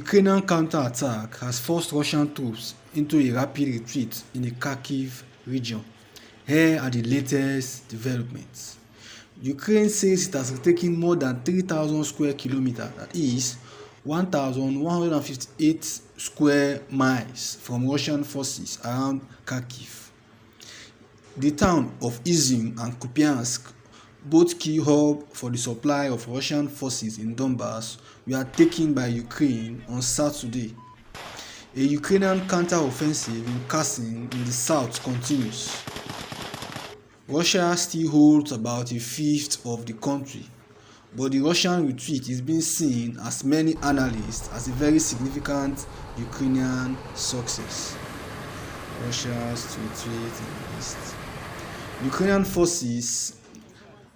Ukrainian counterattack has forced Russian troops into a rapid retreat in the Kharkiv region. Here are the latest developments. Ukraine says it has taken more than 3,000 square kilometers, that is 1,158 square miles from Russian forces around Kharkiv. The town of Izium and Kupiansk, both key hubs for the supply of Russian forces in Donbass, were taken by Ukraine on Saturday. A Ukrainian counter-offensive in Kherson in the south continues. Russia still holds about a fifth of the country, but the Russian retreat is being seen as many analysts as a very significant Ukrainian success. Russia's retreat in the east. Ukrainian forces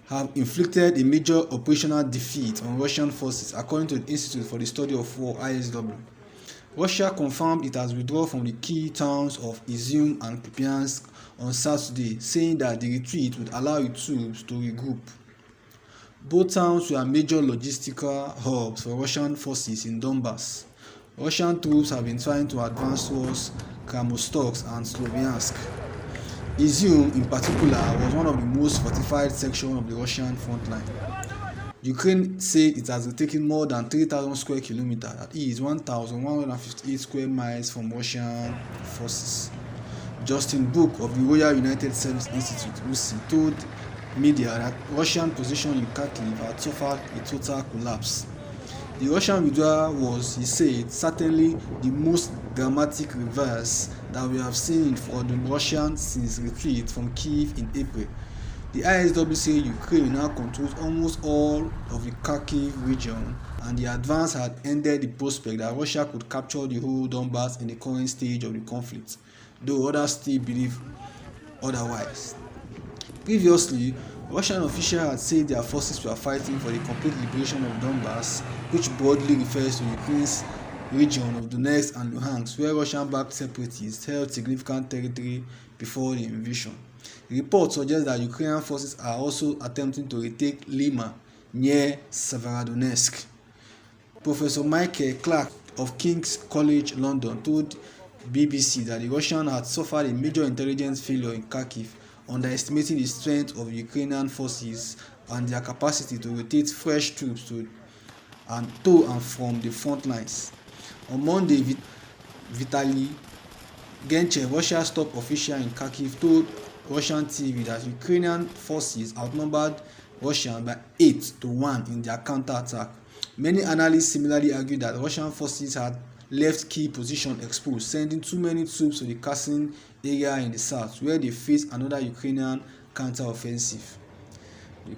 have inflicted a major operational defeat on Russian forces, according to the Institute for the Study of War (ISW). Russia confirmed it has withdrawn from the key towns of Izium and Kupiansk on Saturday, saying that the retreat would allow its troops to regroup. Both towns were major logistical hubs for Russian forces in Donbass. Russian troops have been trying to advance towards Kramatorsk and Sloviansk. Izium, in particular, was one of the most fortified sections of the Russian front line. Ukraine said it has taken more than 3,000 square kilometers, that is 1,158 square miles from Russian forces. Justin Book of the Royal United Service Institute, RUSI, told media that Russian position in Kharkiv had suffered a total collapse. The Russian withdrawal was, he said, certainly the most dramatic reverse that we have seen for the Russians since retreat from Kyiv in April. The ISW said Ukraine now controls almost all of the Kharkiv region, and the advance had ended the prospect that Russia could capture the whole Donbass in the current stage of the conflict, though others still believe otherwise. Previously, Russian officials had said their forces were fighting for the complete liberation of Donbass, which broadly refers to Ukraine's region of Donetsk and Luhansk, where Russian-backed separatists held significant territory before the invasion. Reports suggest that Ukrainian forces are also attempting to retake Lima, near Severodonetsk. Professor Michael Clark of King's College London told BBC that the Russians had suffered a major intelligence failure in Kharkiv, underestimating the strength of Ukrainian forces and their capacity to rotate fresh troops to and from the front lines. On Monday, Vitaly Genchev, Russia's top official in Kharkiv, told Russian TV that Ukrainian forces outnumbered Russians by 8-1 in their counterattack. Many analysts similarly argue that Russian forces had left key positions exposed, sending too many troops to the Kherson area in the south, where they faced another Ukrainian counter-offensive. In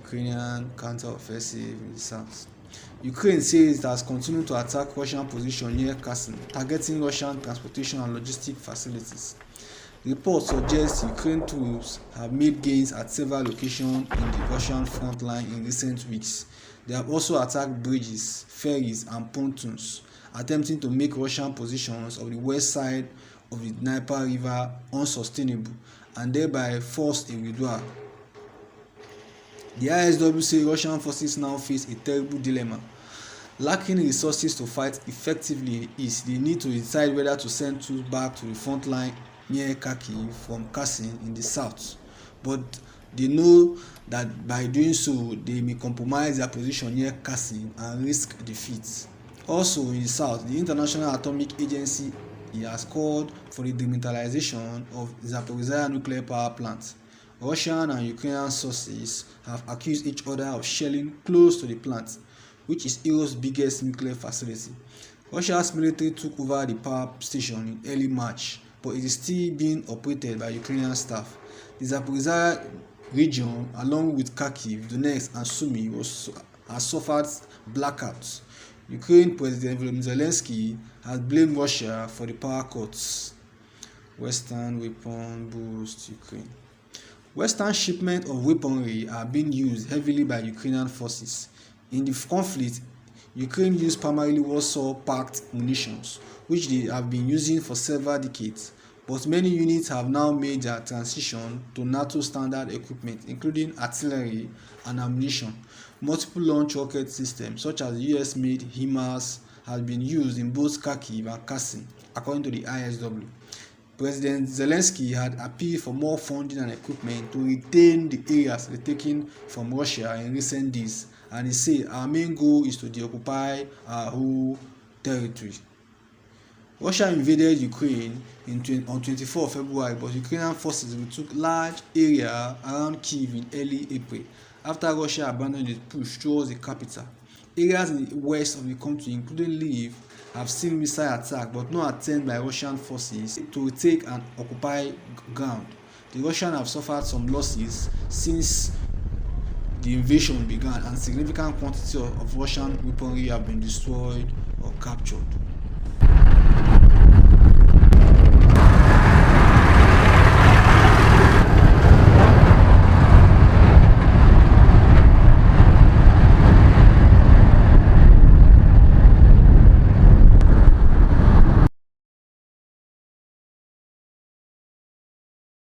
the south. Ukraine says it has continued to attack Russian positions near Kherson, targeting Russian transportation and logistic facilities. Reports suggest Ukraine troops have made gains at several locations in the Russian front line in recent weeks. They have also attacked bridges, ferries, and pontoons, attempting to make Russian positions on the west side of the Dnieper River unsustainable and thereby force a withdrawal. The ISW says Russian forces now face a terrible dilemma. Lacking resources to fight effectively in the east, they need to decide whether to send troops back to the front line near Kharkiv from Kherson in the south, but they know that by doing so they may compromise their position near Kherson and risk defeat. Also in the south, the International Atomic Agency has called for the demilitarization of Zaporizhzhia nuclear power plant. Russian and Ukrainian sources have accused each other of shelling close to the plant, which is Europe's biggest nuclear facility. Russia's military took over the power station in early March, but it is still being operated by Ukrainian staff. The Zaporizhzhia region, along with Kharkiv, Donetsk, and Sumy, has suffered blackouts. Ukraine President Volodymyr Zelensky has blamed Russia for the power cuts. Western weapon boost Ukraine. Western shipments of weaponry are being used heavily by Ukrainian forces. In the conflict, Ukraine used primarily Warsaw-packed munitions, which they have been using for several decades, but many units have now made their transition to NATO standard equipment, including artillery and ammunition. Multiple launch rocket systems, such as the US-made HIMARS, has been used in both Kharkiv and Kherson, according to the ISW. President Zelensky had appealed for more funding and equipment to retain the areas retaken from Russia in recent days, and he said, "Our main goal is to deoccupy our whole territory." Russia invaded Ukraine on 24 February, but Ukrainian forces retook large areas around Kyiv in early April after Russia abandoned its push towards the capital. Areas in the west of the country, including Lviv, have seen missile attacks but no attempt by Russian forces to retake and occupy ground. The Russians have suffered some losses since the invasion began, and significant quantities of Russian weaponry have been destroyed or captured.